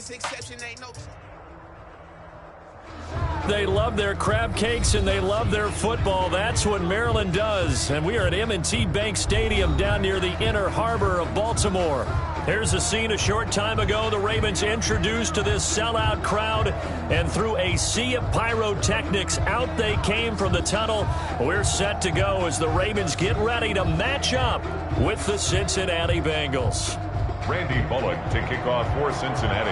this exception ain't no... They love their crab cakes and they love their football. That's what Maryland does. And we are at M&T Bank Stadium down near the Inner Harbor of Baltimore. Here's a scene a short time ago. The Ravens introduced to this sellout crowd, and through a sea of pyrotechnics, out they came from the tunnel. We're set to go as the Ravens get ready to match up with the Cincinnati Bengals. Randy Bullock to kick off for Cincinnati.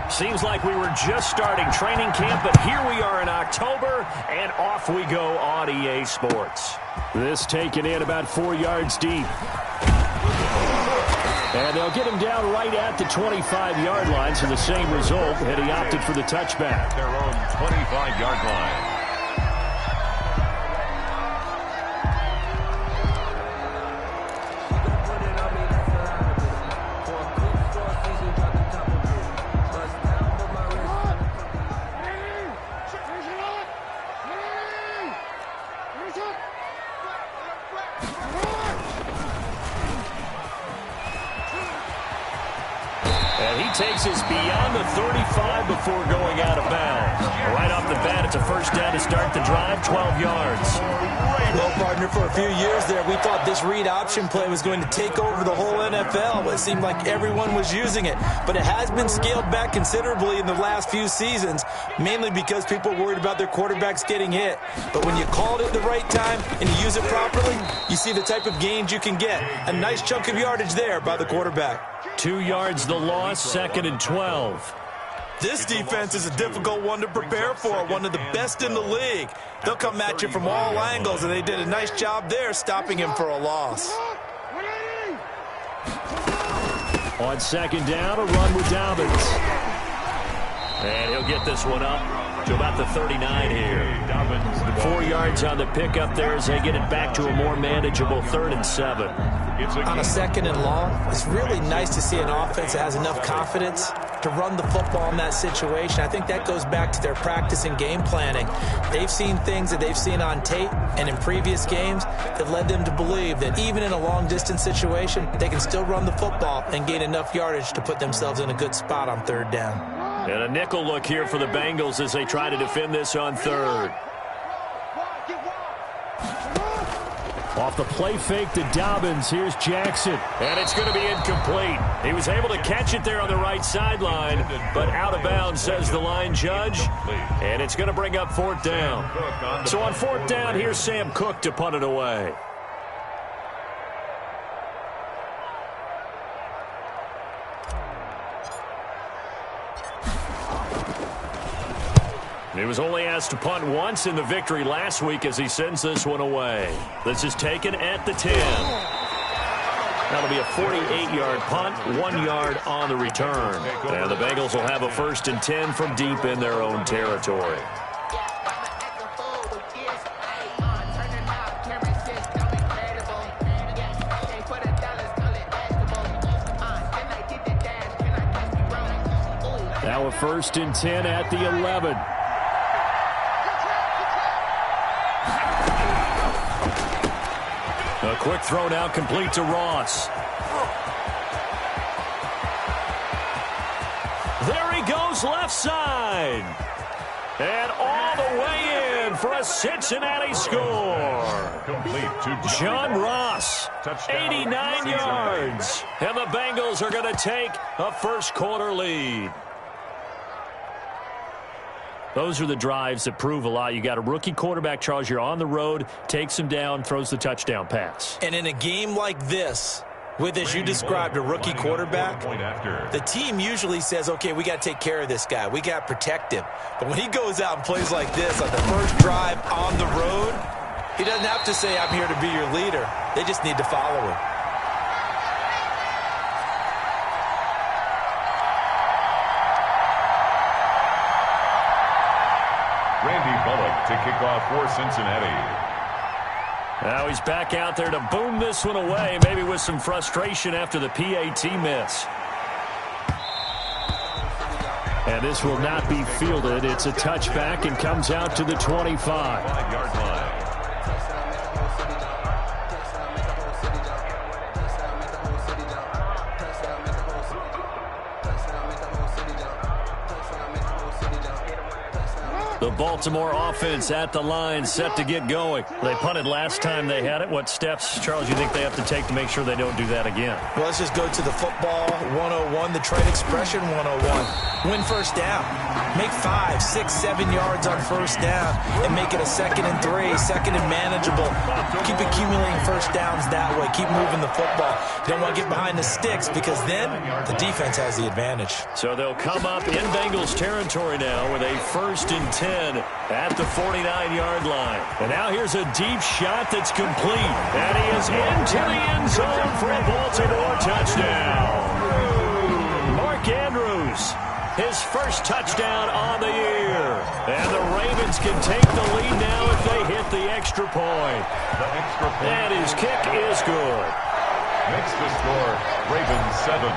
Seems like we were just starting training camp, but here we are in October, and off we go on EA Sports. This taken in about 4 yards deep. And they'll get him down right at the 25-yard line, so the same result, and he opted for the touchback. Their own 25-yard line. Takes us beyond the 35 before going out of bounds. Right off the bat, it's a first down to start the drive, 12 yards. Well, partner, for a few years there, we thought this read option play was going to take over the whole NFL. It seemed like everyone was using it, but it has been scaled back considerably in the last few seasons, mainly because people are worried about their quarterbacks getting hit. But when you call it at the right time and you use it properly, you see the type of gains you can get. A nice chunk of yardage there by the quarterback. 2 yards the loss, 2nd and 12. This defense is a difficult one to prepare for, one of the best in the league. They'll come at you from all angles, and they did a nice job there stopping him for a loss. On 2nd down, a run with Dobbins. And he'll get this one up to about the 39 here. 4 yards on the pickup there as they get it back to a more manageable 3rd and 7. On a 2nd and long, it's really nice to see an offense that has enough confidence to run the football in that situation. I think that goes back to their practice and game planning. They've seen things that they've seen on tape and in previous games that led them to believe that even in a long-distance situation, they can still run the football and gain enough yardage to put themselves in a good spot on 3rd down. And a nickel look here for the Bengals as they try to defend this on 3rd. Off the play fake to Dobbins, here's Jackson. And it's going to be incomplete. He was able to catch it there on the right sideline, but out of bounds, says the line judge. And it's going to bring up 4th down. So on 4th down, here's Sam Cook to punt it away. He was only asked to punt once in the victory last week as he sends this one away. This is taken at the 10. That'll be a 48-yard punt, 1 yard on the return. And the Bengals will have a 1st and 10 from deep in their own territory. Now a 1st and 10 at the 11. A quick throw now complete to Ross. There he goes left side. And all the way in for a Cincinnati score. Complete to John Ross, 89 yards. And the Bengals are going to take a first-quarter lead. Those are the drives that prove a lot. You got a rookie quarterback, Charles. You're on the road, takes him down, throws the touchdown pass. And in a game like this, with, as you described, a rookie quarterback, the team usually says, okay, we got to take care of this guy. We got to protect him. But when he goes out and plays like this on the first drive on the road, he doesn't have to say, I'm here to be your leader. They just need to follow him. Randy Bullock to kick off for Cincinnati. Now he's back out there to boom this one away, maybe with some frustration after the PAT miss. And this will not be fielded. It's a touchback and comes out to the 25. 5-yard line. The Baltimore offense at the line, set to get going. They punted last time they had it. What steps, Charles, you think they have to take to make sure they don't do that again? Well, let's just go to the football 101, the trade expression 101. Win first down. Make 5, 6, 7 yards on first down and make it a 2nd and 3, 2nd and manageable. Keep accumulating first downs that way. Keep moving the football. You don't want to get behind the sticks because then the defense has the advantage. So they'll come up in Bengals territory now with a 1st and 10 at the 49-yard line. And now here's a deep shot that's complete. And he is into the end zone for a Baltimore touchdown. Mark Andrews, his first touchdown on the year. And the Ravens can take the lead now if they hit the extra point. And his kick is good. Makes the score Ravens 7,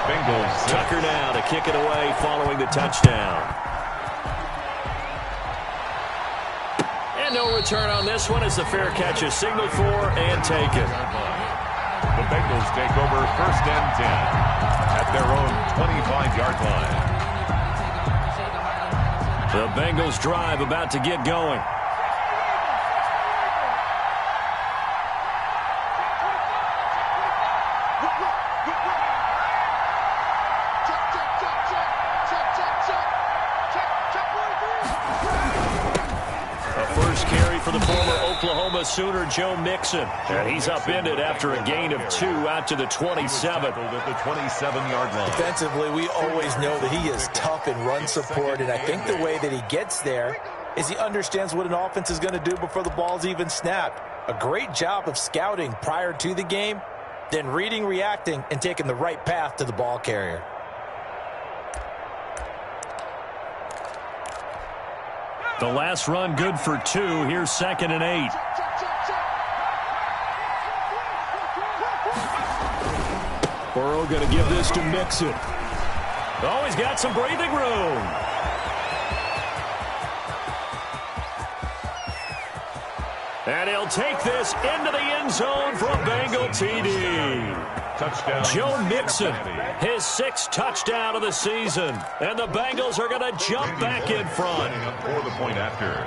Bengals 6. Tucker now to kick it away following the touchdown. And no return on this one as the fair catch is signaled for and taken. The Bengals take over 1st and 10 at their own 25-yard line. The Bengals drive about to get going. For the former Oklahoma Sooner, Joe Mixon. And he's upended after a gain of 2 out to the 27. At the 27-yard line. Defensively, we always know that he is tough in run support, and I think the way that he gets there is he understands what an offense is going to do before the ball's even snapped. A great job of scouting prior to the game, then reading, reacting, and taking the right path to the ball carrier. The last run good for 2. Here's 2nd and 8. Burrow going to give this to Mixon. Oh, he's got some breathing room. And he'll take this into the end zone for a Bengal TD. Touchdown. Joe Mixon, his 6th touchdown of the season. And the Bengals are going to jump back in front. For the point after.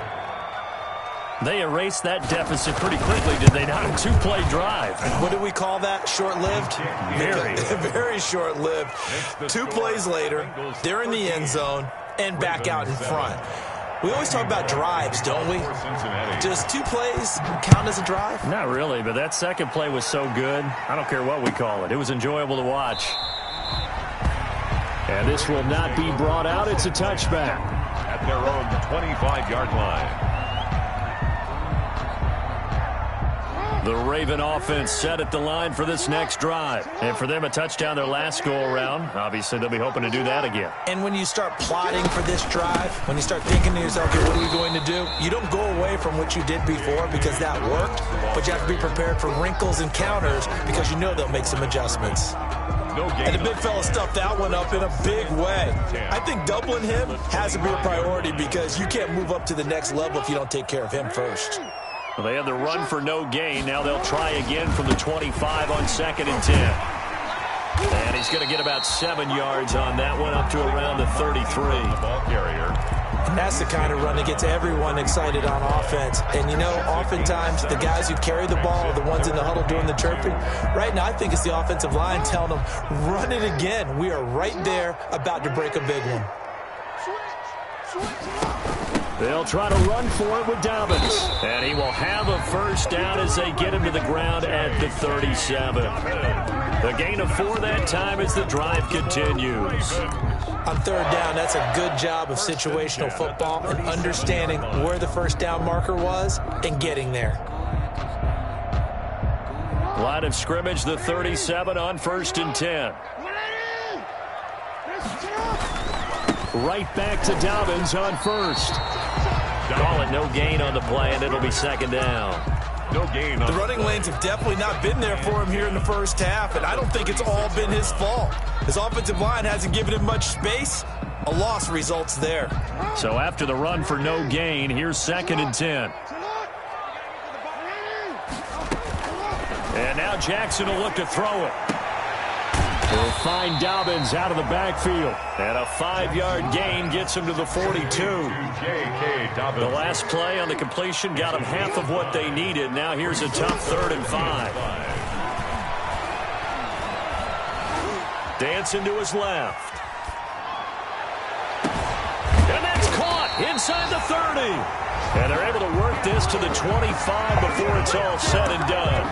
They erased that deficit pretty quickly, did they not? A 2-play drive. What do we call that? Short-lived? Very. Very short-lived. 2 plays later, they're in the end zone and back out in front. We always talk about drives, don't we? Does 2 plays count as a drive? Not really, but that second play was so good. I don't care what we call it. It was enjoyable to watch. And this will not be brought out. It's a touchback. At their own 25-yard line. The Raven offense set at the line for this next drive. And for them, a touchdown their last go-around. Obviously, they'll be hoping to do that again. And when you start plotting for this drive, when you start thinking to yourself, okay, what are we going to do? You don't go away from what you did before because that worked, but you have to be prepared for wrinkles and counters because you know they'll make some adjustments. And the big fella stuffed that one up in a big way. I think doubling him has to be a priority because you can't move up to the next level if you don't take care of him first. Well, they had the run for no gain. Now they'll try again from the 25 on 2nd and 10. And he's going to get about 7 yards on that one, up to around the 33. Ball carrier. And that's the kind of run that gets everyone excited on offense. And, you know, oftentimes the guys who carry the ball are the ones in the huddle doing the chirping. Right now, I think it's the offensive line telling them, run it again. We are right there about to break a big one. They'll try to run for it with Dobbins. And he will have a first down as they get him to the ground at the 37. The gain of 4 that time as the drive continues. On 3rd down, that's a good job of situational football and understanding where the first down marker was and getting there. Line of scrimmage, the 37 on 1st and 10. Right back to Dobbins on 1st. Call it no gain on the play, and it'll be 2nd down. No gain. The running lanes have definitely not been there for him here in the first half, and I don't think it's all been his fault. His offensive line hasn't given him much space. A loss results there. So after the run for no gain, here's 2nd and 10. And now Jackson will look to throw it. He'll find Dobbins out of the backfield. And a 5-yard gain gets him to the 42. The last play on the completion got them half of what they needed. Now here's a tough 3rd and 5. Dancing to his left. And that's caught inside the 30. And they're able to work this to the 25 before it's all said and done.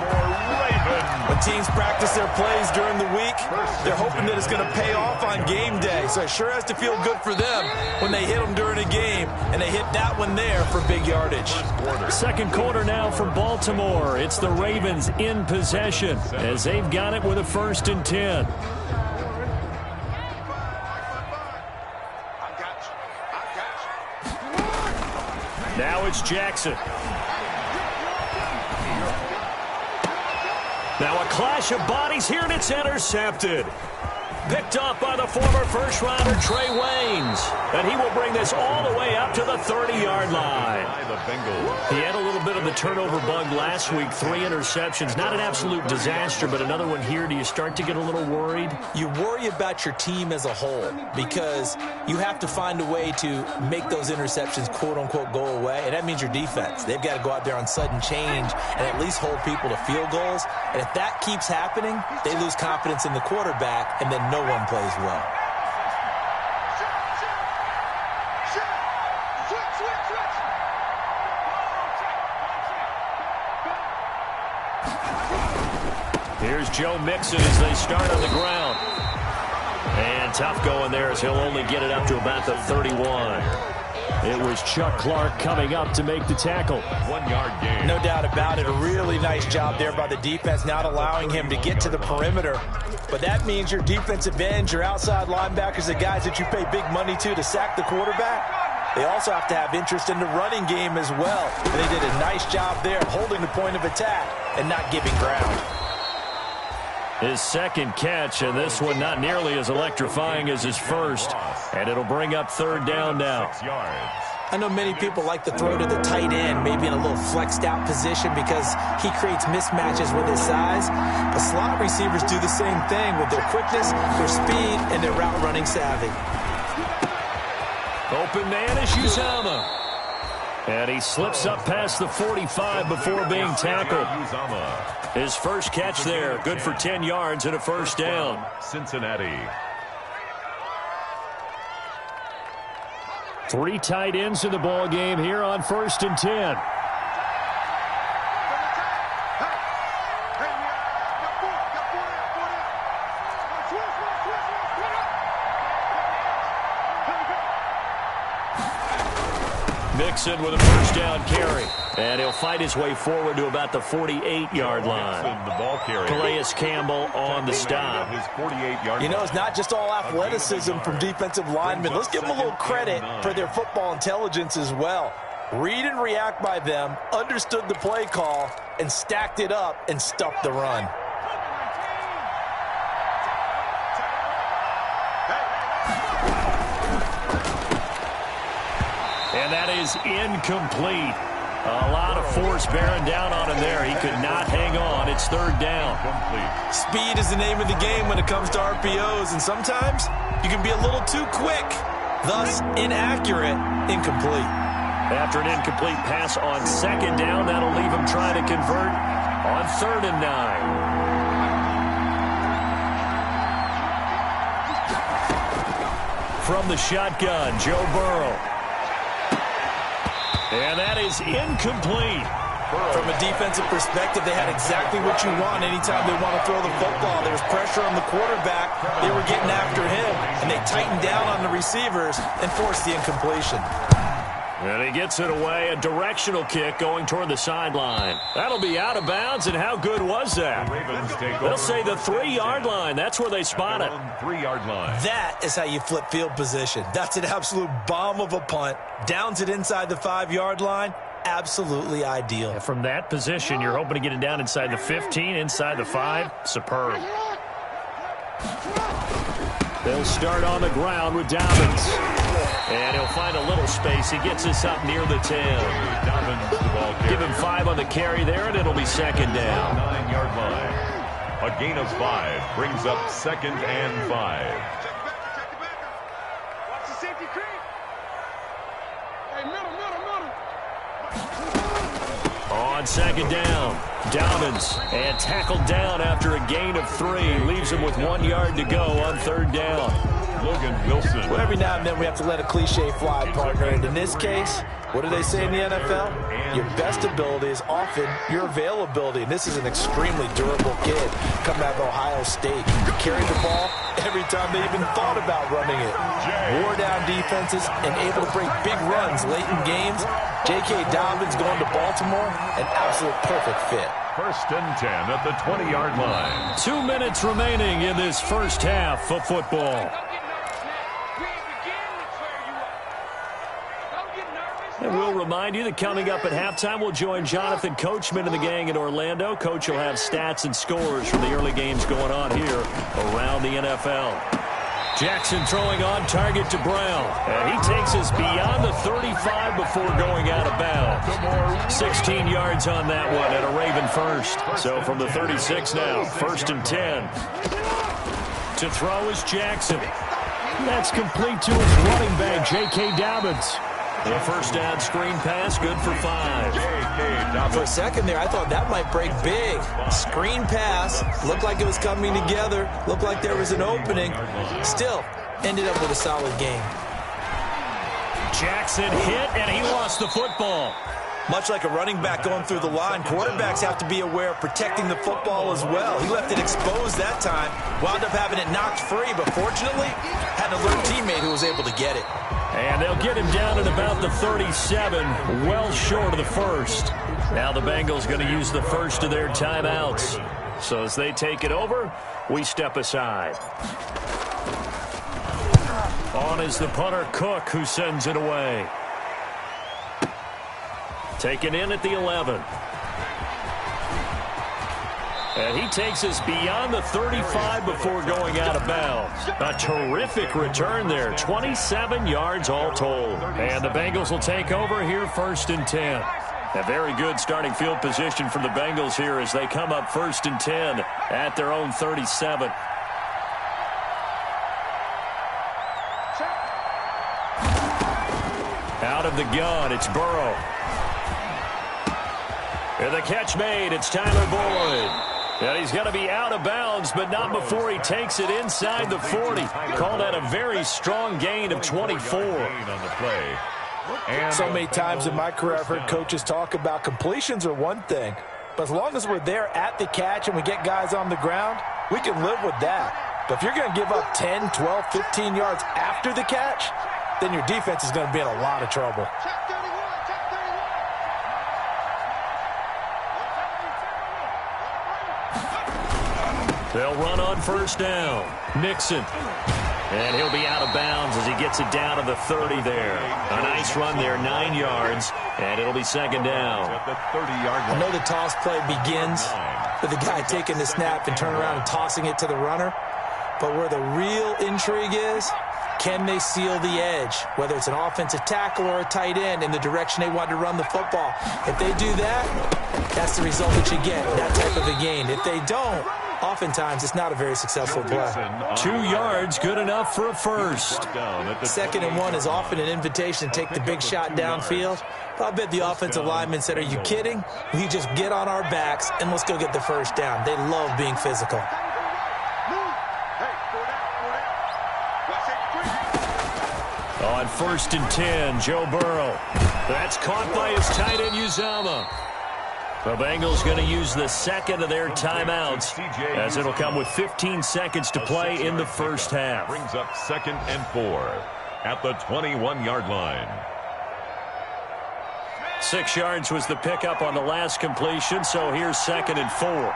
When teams practice their plays during the week, they're hoping that it's going to pay off on game day. So it sure has to feel good for them when they hit them during a game, and they hit that one there for big yardage. Second quarter now for Baltimore. It's the Ravens in possession as they've got it with a 1st and 10. Now it's Jackson. Now a clash of bodies here, and it's intercepted. Picked off by the former first-rounder Trey Waynes. And he will bring this all the way up to the 30-yard line. He had a little bit of the turnover bug last week. 3 interceptions. Not an absolute disaster, but another one here. Do you start to get a little worried? You worry about your team as a whole because you have to find a way to make those interceptions, quote-unquote, go away. And that means your defense. They've got to go out there on sudden change and at least hold people to field goals. And if that keeps happening, they lose confidence in the quarterback, and then no one plays well. Here's Joe Mixon as they start on the ground. And tough going there as he'll only get it up to about the 31. It was Chuck Clark coming up to make the tackle. 1-yard gain. No doubt about it. A really nice job there by the defense, not allowing him to get to the perimeter. But that means your defensive ends, your outside linebackers, the guys that you pay big money to sack the quarterback, they also have to have interest in the running game as well. And they did a nice job there holding the point of attack and not giving ground. His second catch, and this one not nearly as electrifying as his first. And it'll bring up 3rd down now. 6 yards. I know many people like to throw to the tight end, maybe in a little flexed out position because he creates mismatches with his size. But slot receivers do the same thing with their quickness, their speed, and their route running savvy. Open man is Uzomah. And he slips up past the 45 before being tackled. His first catch there, good for 10 yards and a 1st down. Cincinnati. 3 tight ends in the ball game here on 1st and 10. Mixon with a 1st down carry. And he'll fight his way forward to about the 48-yard line. The ball carrier. Calais Campbell on the stop. His 48-yard. You know, it's not just all athleticism from defensive linemen. Let's give them a little credit for their football intelligence as well. Read and react by them, understood the play call, and stacked it up and stuffed the run. And that is incomplete. A lot of force bearing down on him there. He could not hang on. It's 3rd down. Speed is the name of the game when it comes to RPOs, and sometimes you can be a little too quick, thus inaccurate, incomplete. After an incomplete pass on 2nd down, that'll leave him trying to convert on 3rd and 9. From the shotgun, Joe Burrow. And that is incomplete. From a defensive perspective, they had exactly what you want anytime they want to throw the football. There was pressure on the quarterback. They were getting after him, and they tightened down on the receivers and forced the incompletion. And he gets it away, a directional kick going toward the sideline. That'll be out of bounds, and how good was that? They'll say the 3-yard line. That's where they spot it. 3-yard line. That is how you flip field position. That's an absolute bomb of a punt. Downs it inside the 5-yard line. Absolutely ideal. And from that position, you're hoping to get it down inside the 15, inside the 5. Superb. They'll start on the ground with Dobbins. And he'll find a little space. He gets us up near the 10. Give him 5 on the carry there, and it'll be 2nd down. 9-yard line. A gain of 5 brings up 2nd and 5. On 2nd down, Dobbins, and tackled down after a gain of 3. Leaves him with 1 yard to go on 3rd down. Logan Wilson. Well, every now and then we have to let a cliche fly, partner. And in this case, what do they say in the NFL? Your best ability is often your availability. And this is an extremely durable kid coming out of Ohio State. Carried the ball every time they even thought about running it. Wore down defenses and able to break big runs late in games. J.K. Dobbins going to Baltimore, an absolute perfect fit. 1st and 10 at the 20-yard line. 2 minutes remaining in this first half of football. And we'll remind you that coming up at halftime, we'll join Jonathan Coachman and the gang in Orlando. Coach will have stats and scores from the early games going on here around the NFL. Jackson throwing on target to Brown. And he takes us beyond the 35 before going out of bounds. 16 yards on that one at a Raven first. So from the 36 now, 1st and 10. To throw is Jackson. That's complete to his running back, J.K. Dobbins. The 1st down screen pass, good for 5. For a second there, I thought that might break big. Screen pass, looked like it was coming together, looked like there was an opening. Still, ended up with a solid game. Jackson hit, and he lost the football. Much like a running back going through the line, quarterbacks have to be aware of protecting the football as well. He left it exposed that time, wound up having it knocked free, but fortunately, had an alert teammate who was able to get it. And they'll get him down at about the 37, well short of the 1st. Now the Bengals going to use the first of their timeouts. So as they take it over, we step aside. On is the punter, Cook, who sends it away. Taken in at the 11. And he takes us beyond the 35 before going out of bounds. A terrific return there. 27 yards all told. And the Bengals will take over here 1st and 10. A very good starting field position for the Bengals here as they come up 1st and 10 at their own 37. Out of the gun, it's Burrow. And the catch made, it's Tyler Boyd. And he's going to be out of bounds, but not before he takes it inside the 40. Call that a very strong gain of 24. So many times in my career I've heard coaches talk about completions are one thing, but as long as we're there at the catch and we get guys on the ground, we can live with that. But if you're going to give up 10, 12, 15 yards after the catch, then your defense is going to be in a lot of trouble. They'll run on 1st down. Nixon. And he'll be out of bounds as he gets it down to the 30 there. A nice run there, 9 yards, and it'll be 2nd down. I know the toss play begins with the guy taking the snap and turning around and tossing it to the runner. But where the real intrigue is, can they seal the edge, whether it's an offensive tackle or a tight end, in the direction they want to run the football? If they do that, that's the result that you get, that type of a gain. If they don't, oftentimes it's not a very successful play. 2 yards, good enough for a first. 2nd and 1 is often an invitation to take the big shot downfield. But I bet the offensive lineman said, are you kidding? We just get on our backs and let's go get the first down. They love being physical. On 1st and 10, Joe Burrow. That's caught by his tight end, Uzomah. The Bengals going to use the 2nd of their timeouts as it'll come with 15 seconds to play in the first half. Brings up 2nd and 4 at the 21-yard line. 6 yards was the pickup on the last completion, so here's 2nd and 4.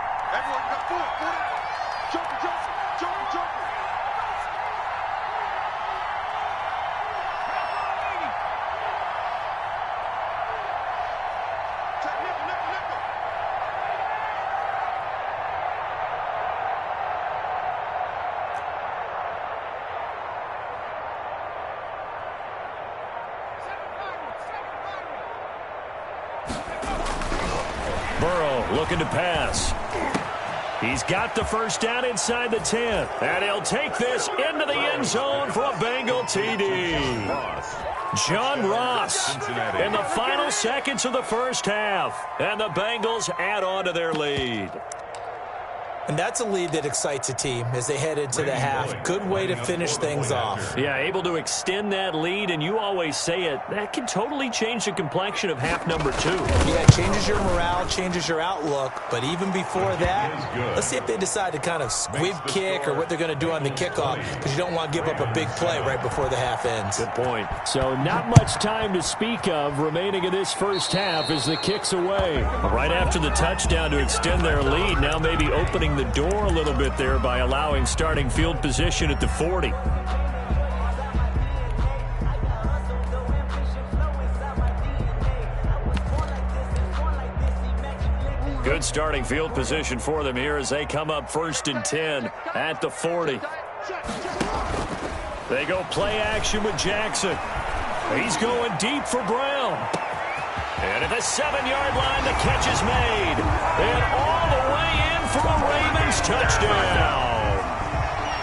Burrow looking to pass. He's got the first down inside the 10. And he'll take this into the end zone for a Bengal TD. John Ross in the final seconds of the first half. And the Bengals add on to their lead. And that's a lead that excites a team as they head into the half. Good way to finish things off. Yeah, able to extend that lead, and you always say it, that can totally change the complexion of half number 2. Yeah, it changes your morale, changes your outlook, but even before that, let's see if they decide to kind of squib kick or what they're going to do on the kickoff, because you don't want to give up a big play right before the half ends. Good point. So not much time to speak of remaining in this first half as the kick's away. Right after the touchdown to extend their lead, now maybe opening the door a little bit there by allowing starting field position at the 40. Good starting field position for them here as they come up 1st and 10 at the 40. They go play action with Jackson. He's going deep for Brown. And at the 7-yard line, the catch is made. And all the way in for a Ravens touchdown.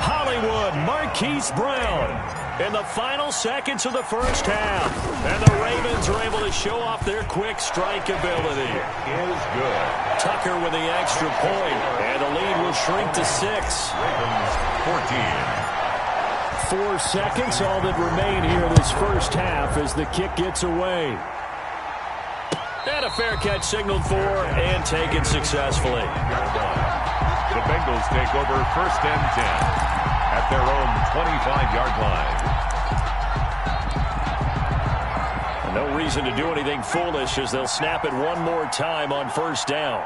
Hollywood Marquise Brown in the final seconds of the first half. And the Ravens are able to show off their quick strike ability. It is good. Tucker with the extra point. And the lead will shrink to 6. Ravens 14. 4 seconds, all that remain here in this first half as the kick gets away. And a fair catch signaled for and taken successfully. The Bengals take over 1st and 10 at their own 25-yard line. No reason to do anything foolish as they'll snap it one more time on 1st down.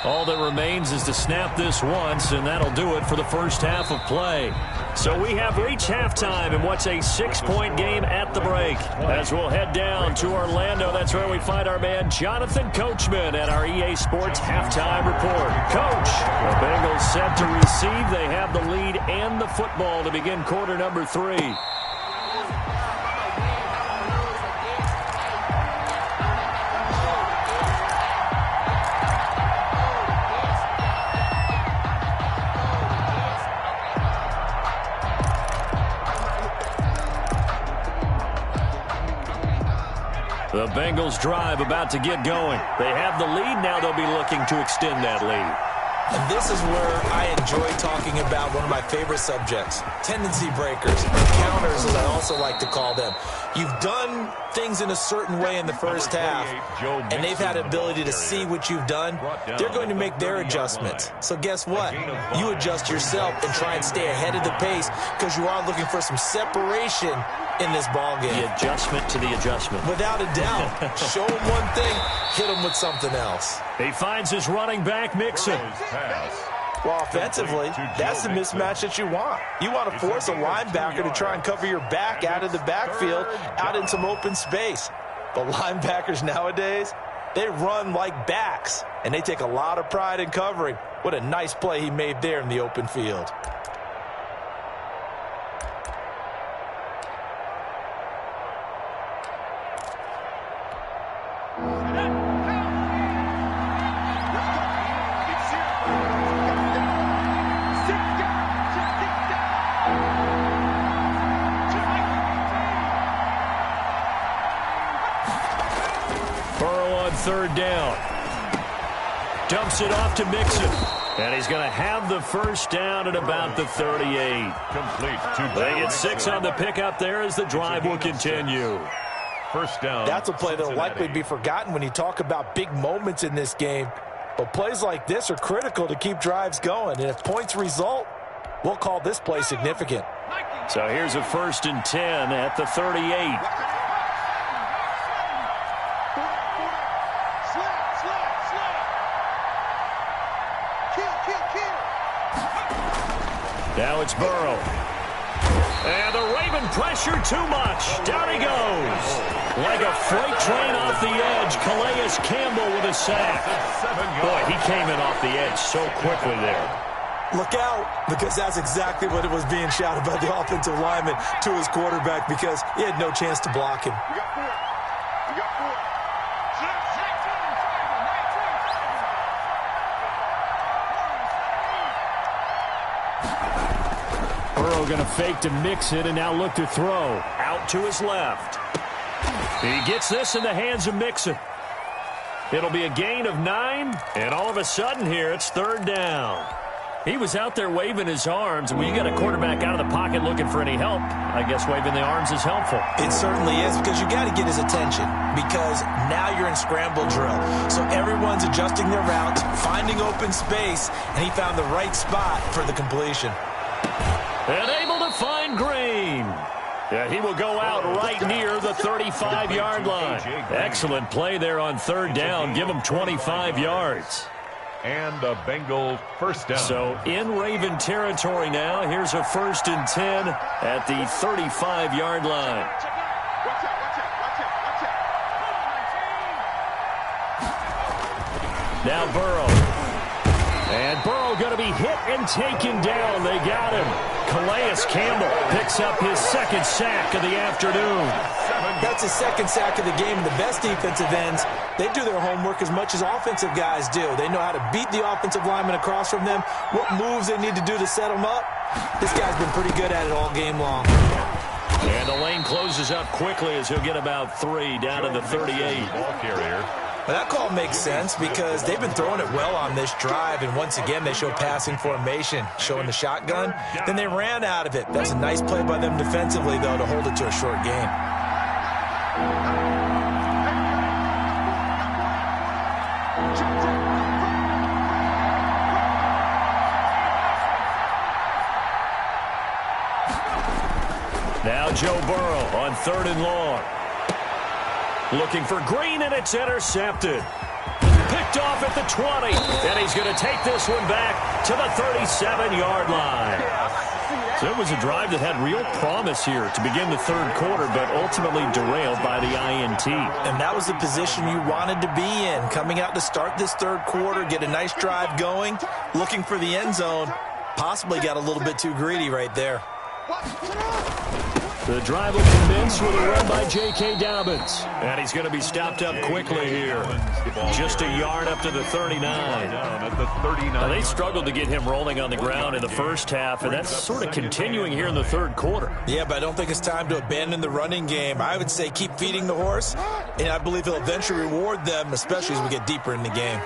All that remains is to snap this once, and that'll do it for the first half of play. So we have reached halftime in what's a 6-point game at the break. As we'll head down to Orlando, that's where we find our man Jonathan Coachman at our EA Sports Halftime Report. Coach, the Bengals set to receive. They have the lead and the football to begin quarter number 3. The Bengals drive about to get going. They have the lead. Now they'll be looking to extend that lead. And this is where I enjoy talking about one of my favorite subjects, tendency breakers, counters as I also like to call them. You've done things in a certain way in the first half, and they've had ability to see what you've done. They're going to make their adjustments. So guess what? You adjust yourself and try and stay ahead of the pace because you are looking for some separation in this ballgame. The adjustment to the adjustment. Without a doubt. Show him one thing, hit him with something else. He finds his running back, Mixon. Well, offensively, that's the mismatch that you want. You want to force a linebacker to try and cover your back out of the backfield, out in some open space. But linebackers nowadays, they run like backs, and they take a lot of pride in covering. What a nice play he made there in the open field. Third down. Dumps it off to Mixon. And he's going to have the first down at about the 38. Complete. They get 6 on the pickup there as the drive will continue. First down. That's a play that will likely be forgotten when you talk about big moments in this game. But plays like this are critical to keep drives going. And if points result, we'll call this play significant. So here's a 1st and 10 at the 38. Now it's Burrow. And the Raven pressure too much. Down he goes. Like a freight train off the edge. Calais Campbell with a sack. Boy, he came in off the edge so quickly there. Look out, because that's exactly what it was being shouted by the offensive lineman to his quarterback because he had no chance to block him. Burrow going to fake to mix it and now look to throw. Out to his left. He gets this in the hands of Mixon. It'll be a gain of 9, and all of a sudden here it's 3rd down. He was out there waving his arms, and when you got a quarterback out of the pocket looking for any help, I guess waving the arms is helpful. It certainly is, because you got to get his attention, because now you're in scramble drill. So everyone's adjusting their routes, finding open space, and he found the right spot for the completion. And able to find Green. Yeah, he will go out right near the 35-yard line. Excellent play there on 3rd down. Give him 25 yards. And a Bengal first down. So in Raven territory now. Here's a 1st and 10 at the 35-yard line. Now Burrow. And Burrow going to be hit and taken down. They got him. Calais Campbell picks up his 2nd sack of the afternoon. That's his 2nd sack of the game. And the best defensive ends, they do their homework as much as offensive guys do. They know how to beat the offensive lineman across from them, what moves they need to do to set them up. This guy's been pretty good at it all game long. And the lane closes up quickly as he'll get about 3 down to the 38. Ball carrier. Well, that call makes sense because they've been throwing it well on this drive, and once again they show passing formation, showing the shotgun. Then they ran out of it. That's a nice play by them defensively, though, to hold it to a short game. Now Joe Burrow on 3rd and long. Looking for Green, and it's intercepted. Picked off at the 20, and he's going to take this one back to the 37-yard line. So it was a drive that had real promise here to begin the 3rd quarter, but ultimately derailed by the INT. And that was the position you wanted to be in, coming out to start this 3rd quarter, get a nice drive going, looking for the end zone. Possibly got a little bit too greedy right there. The drive will commence with a run by J.K. Dobbins. And he's going to be stopped up quickly here. Just a yard up to the 39. Now, they struggled to get him rolling on the ground in the first half, and that's sort of continuing here in the 3rd quarter. Yeah, but I don't think it's time to abandon the running game. I would say keep feeding the horse, and I believe he'll eventually reward them, especially as we get deeper in the game.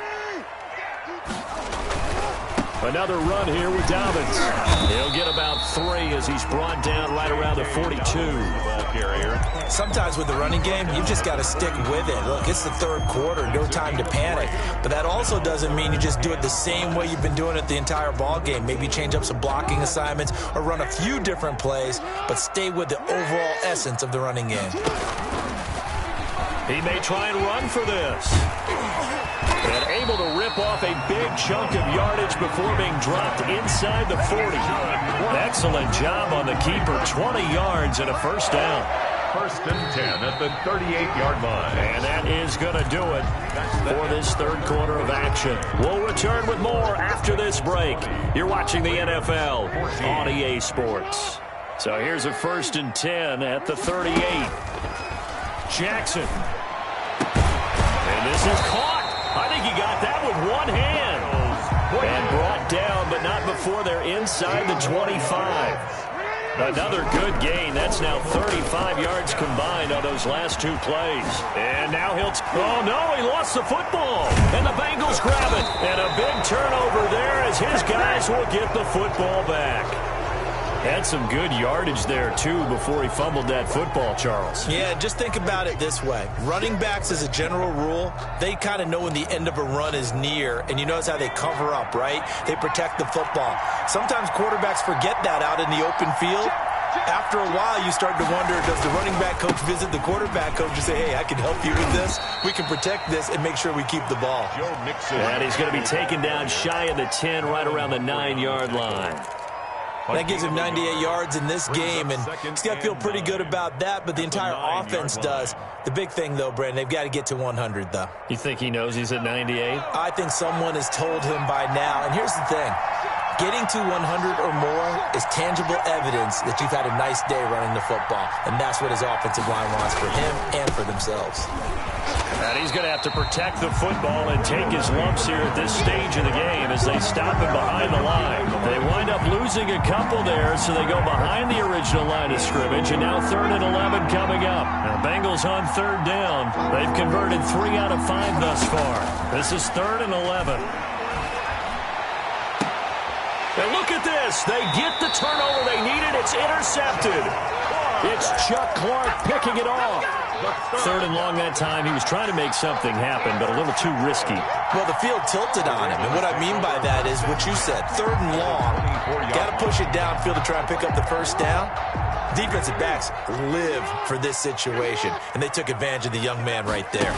Another run here with Dobbins. He'll get about 3 as he's brought down right around the 42. Ball carrier. Sometimes with the running game, you've just got to stick with it. Look, it's the 3rd quarter, no time to panic. But that also doesn't mean you just do it the same way you've been doing it the entire ball game. Maybe change up some blocking assignments or run a few different plays, but stay with the overall essence of the running game. He may try and run for this. And able to rip off a big chunk of yardage before being dropped inside the 40. Excellent job on the keeper. 20 yards and a 1st down. 1st and 10 at the 38-yard line. And that is going to do it for this 3rd quarter of action. We'll return with more after this break. You're watching the NFL on EA Sports. So here's a 1st and 10 at the 38. Jackson. And this is caught. I think he got that with one hand. And brought down, but not before they're inside the 25. Another good gain. That's now 35 yards combined on those last 2 plays. And now he'll... Oh, no, he lost the football. And the Bengals grab it. And a big turnover there as his guys will get the football back. Had some good yardage there, too, before he fumbled that football, Charles. Yeah, just think about it this way. Running backs, as a general rule, they kind of know when the end of a run is near, and you notice how they cover up, right? They protect the football. Sometimes quarterbacks forget that out in the open field. After a while, you start to wonder, does the running back coach visit the quarterback coach and say, hey, I can help you with this? We can protect this and make sure we keep the ball. And he's going to be taken down shy of the 10, right around the 9-yard line. That gives him 98 yards in this game, and he's got to feel pretty good about that, but the entire offense does. The big thing, though, Brandon, they've got to get to 100, though. You think he knows he's at 98? I think someone has told him by now. And here's the thing. Getting to 100 or more is tangible evidence that you've had a nice day running the football, and that's what his offensive line wants for him and for themselves. And he's going to have to protect the football and take his lumps here at this stage of the game as they stop him behind the line. They wind up losing a couple there, so they go behind the original line of scrimmage, and now 3rd and 11 coming up. Now Bengals on 3rd down. They've converted 3 out of 5 thus far. This is 3rd and 11. And look at this. They get the turnover they needed. It's intercepted. It's Chuck Clark picking it off. 3rd and long that time. He was trying to make something happen, but a little too risky. Well, the field tilted on him, and what I mean by that is what you said. 3rd and long. Got to push it downfield to try and pick up the first down. Defensive backs live for this situation, and they took advantage of the young man right there.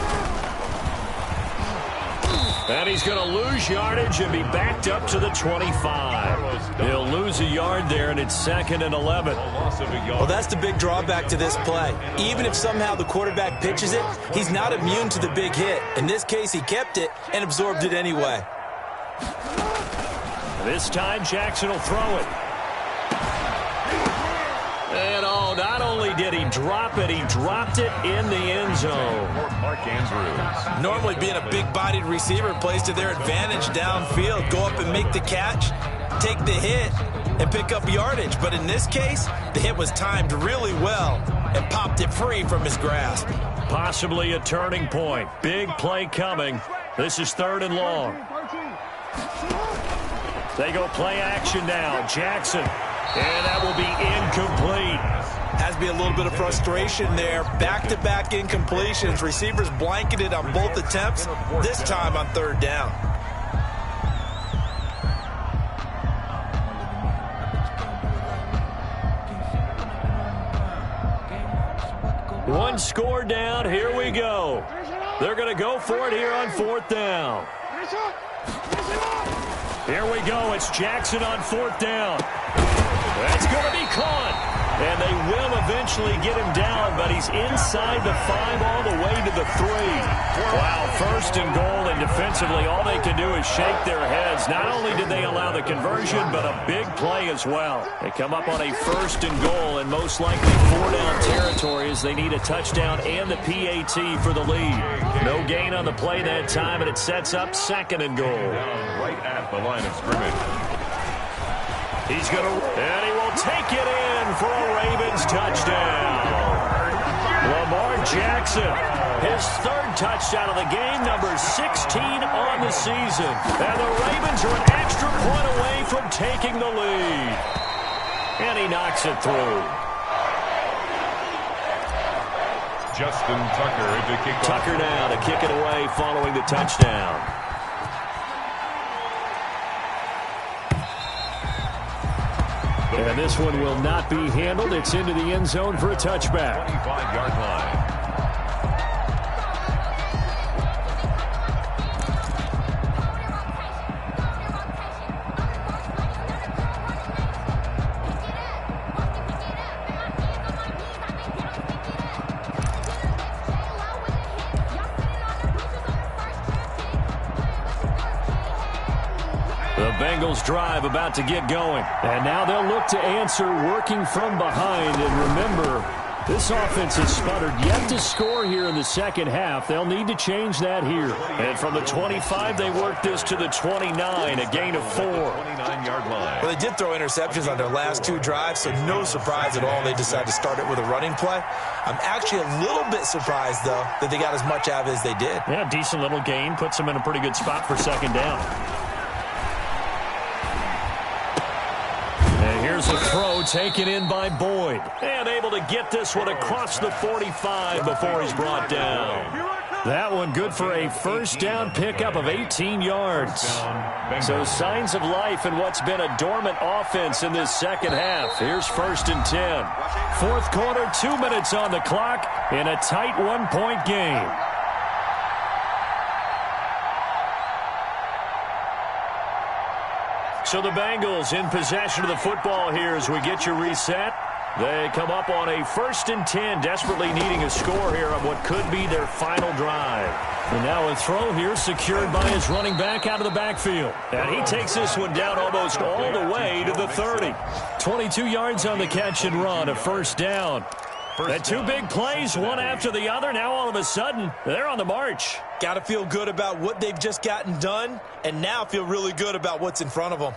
And he's going to lose yardage and be backed up to the 25. He'll lose a yard there, and it's 2nd and 11. Well, that's the big drawback to this play. Even if somehow the quarterback pitches it, he's not immune to the big hit. In this case, he kept it and absorbed it anyway. This time, Jackson will throw it. And not only did he drop it, he dropped it in the end zone. Normally being a big-bodied receiver plays to their advantage downfield. Go up and make the catch, take the hit, and pick up yardage. But in this case, the hit was timed really well and popped it free from his grasp. Possibly a turning point. Big play coming. This is 3rd and long. They go play action now. Jackson. And that will be incomplete. Has to be a little bit of frustration there. Back-to-back incompletions. Receivers blanketed on both attempts, this time on 3rd down. One score down. Here we go. They're going to go for it here on 4th down. Here we go. It's Jackson on 4th down. That's going to be caught. And they will eventually get him down, but he's inside the 5 all the way to the 3. Wow, 1st and goal, and defensively all they can do is shake their heads. Not only did they allow the conversion, but a big play as well. They come up on a 1st and goal, and most likely 4-down territory as they need a touchdown and the PAT for the lead. No gain on the play that time, and it sets up 2nd and goal. Right at the line of scrimmage. He's going to, and he will take it in for a Ravens touchdown. Lamar Jackson, his 3rd touchdown of the game, number 16 on the season. And the Ravens are an extra point away from taking the lead. And he knocks it through. Justin Tucker to kick off. Tucker now to kick it away following the touchdown. And this one will not be handled. It's into the end zone for a touchback. 25-yard line. The Bengals drive about to get going. And now they'll look to answer working from behind. And remember, this offense has sputtered yet to score here in the 2nd half. They'll need to change that here. And from the 25, they work this to the 29, a gain of 4. 29-yard line. Well, they did throw interceptions on their last 2 drives, so no surprise at all they decided to start it with a running play. I'm actually a little bit surprised, though, that they got as much out of it as they did. Yeah, decent little gain. Puts them in a pretty good spot for 2nd down. Here's a throw taken in by Boyd. And able to get this one across the 45 before he's brought down. That one good for a 1st down pickup of 18 yards. So signs of life in what's been a dormant offense in this 2nd half. Here's 1st and 10. 4th quarter, 2 minutes on the clock in a tight 1-point game. So the Bengals in possession of the football here as we get you reset. They come up on a 1st and 10, desperately needing a score here on what could be their final drive. And now a throw here secured by his running back out of the backfield. And he takes this one down almost all the way to the 30. 22 yards on the catch and run, a 1st down. And 2 big plays, one after the other. Now all of a sudden, they're on the march. Got to feel good about what they've just gotten done, and now feel really good about what's in front of them.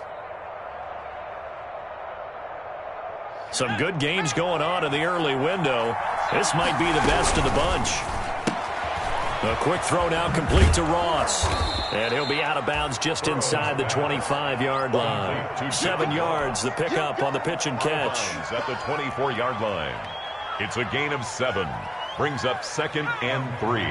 Some good games going on in the early window. This might be the best of the bunch. A quick throw now complete to Ross. And he'll be out of bounds just inside the 25-yard line. 7 yards, the pickup on the pitch and catch. At the 24-yard line. It's a gain of 7. Brings up 2nd and 3.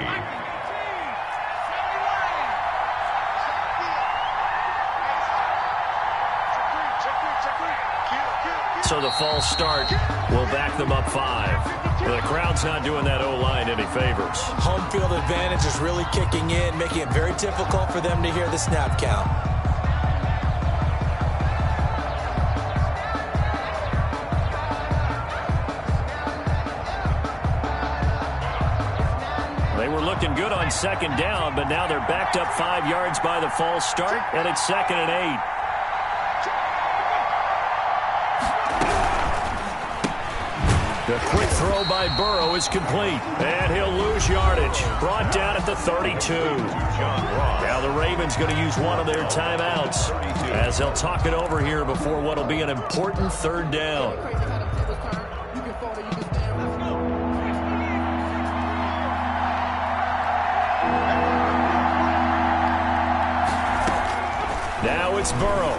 So the false start will back them up 5. The crowd's not doing that O-line any favors. Home field advantage is really kicking in, making it very difficult for them to hear the snap count. They were looking good on 2nd down, but now they're backed up 5 yards by the false start, and it's 2nd and 8. The quick throw by Burrow is complete, and he'll lose yardage. Brought down at the 32. Now the Ravens going to use one of their timeouts as they'll talk it over here before what will be an important 3rd down. Now it's Burrow.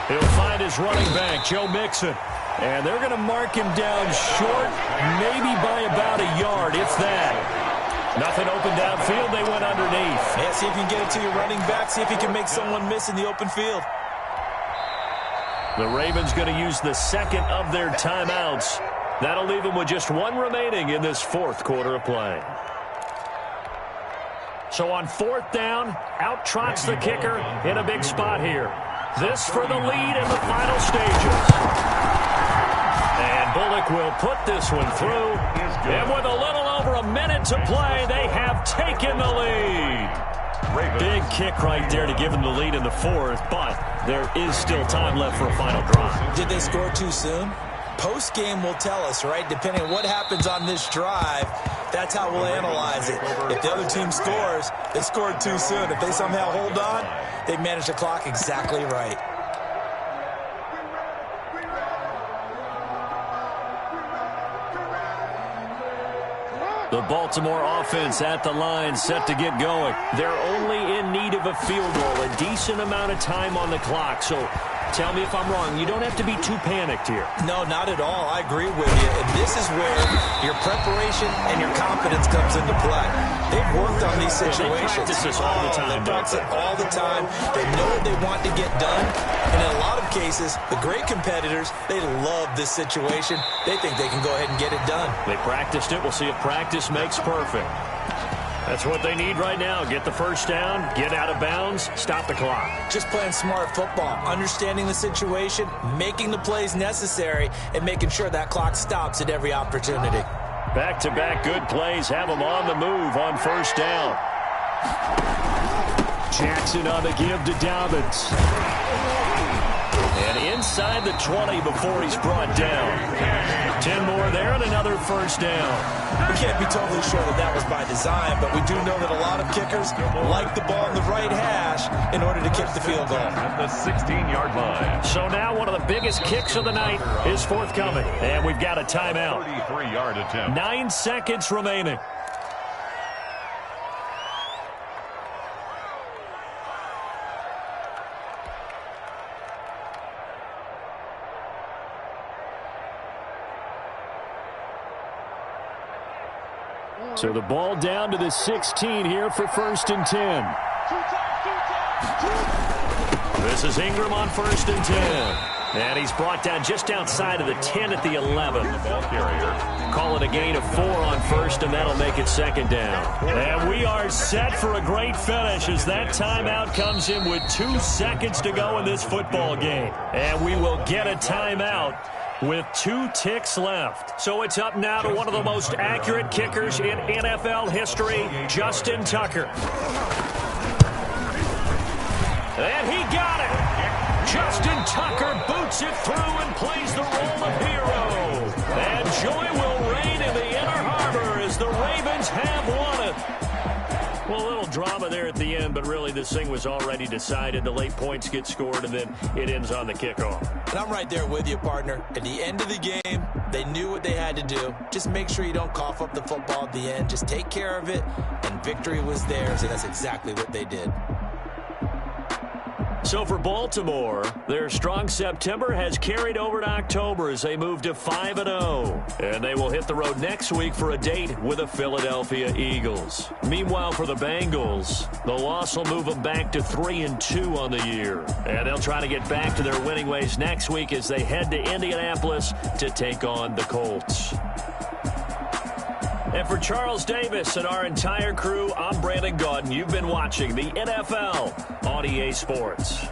He'll find his running back, Joe Mixon. And they're going to mark him down short, maybe by about a yard, if that. Nothing open downfield. They went underneath. Yeah, see if you can get it to your running back. See if you can make someone miss in the open field. The Ravens going to use the 2nd of their timeouts. That'll leave them with just 1 remaining in this 4th quarter of play. So on 4th down, out trots the kicker in a big spot here. This for the lead in the final stages. And Bullock will put this one through. And with a little over a minute to play, they have taken the lead. Big kick right there to give them the lead in the 4th, but there is still time left for a final drive. Did they score too soon? Post-game will tell us, right? Depending on what happens on this drive, that's how we'll analyze it. If the other team scores, they scored too soon. If they somehow hold on, they manage the clock exactly right. The Baltimore offense at the line, set to get going. They're only in need of a field goal, a decent amount of time on the clock. So tell me if I'm wrong. You don't have to be too panicked here. No, not at all. I agree with you. And this is where your preparation and your confidence comes into play. They've worked on these situations. They practice this all the time. They practice it all the time. They know what they want to get done. And in a lot of cases, the great competitors, they love this situation. They think they can go ahead and get it done. They practiced it. We'll see if practice makes perfect. That's what they need right now. Get the 1st down, get out of bounds, stop the clock. Just playing smart football, understanding the situation, making the plays necessary, and making sure that clock stops at every opportunity. Back-to-back good plays have them on the move on 1st down. Jackson on the give to Dobbins. And inside the 20 before he's brought down. 10 more there and another 1st down. We can't be totally sure that that was by design, but we do know that a lot of kickers like the ball in the right hash in order to kick the field goal. At the 16-yard line. So now one of the biggest kicks of the night is forthcoming. And we've got a timeout. 33-yard attempt. 9 seconds remaining. So the ball down to the 16 here for 1st and 10. This is Ingram on 1st and 10. And he's brought down just outside of the 10 at the 11. The ball carrier. Call it a gain of 4 on 1st, and that'll make it 2nd down. And we are set for a great finish as that timeout comes in with 2 seconds to go in this football game. And we will get a timeout with 2 ticks left. So it's up now to one of the most accurate kickers in NFL history, Justin Tucker. And he got it. Justin Tucker boots it through and plays the role of hero. And joy will reign in the Inner Harbor as the Ravens have won it. Well, a little drama there at the end, but really this thing was already decided. The late points get scored, and then it ends on the kickoff. And I'm right there with you, partner. At the end of the game, they knew what they had to do. Just make sure you don't cough up the football at the end. Just take care of it, and victory was theirs, and that's exactly what they did. So for Baltimore, their strong September has carried over to October as they move to 5-0. And they will hit the road next week for a date with the Philadelphia Eagles. Meanwhile, for the Bengals, the loss will move them back to 3-2 on the year. And they'll try to get back to their winning ways next week as they head to Indianapolis to take on the Colts. And for Charles Davis and our entire crew, I'm Brandon Gaudin. You've been watching the NFL on EA Sports.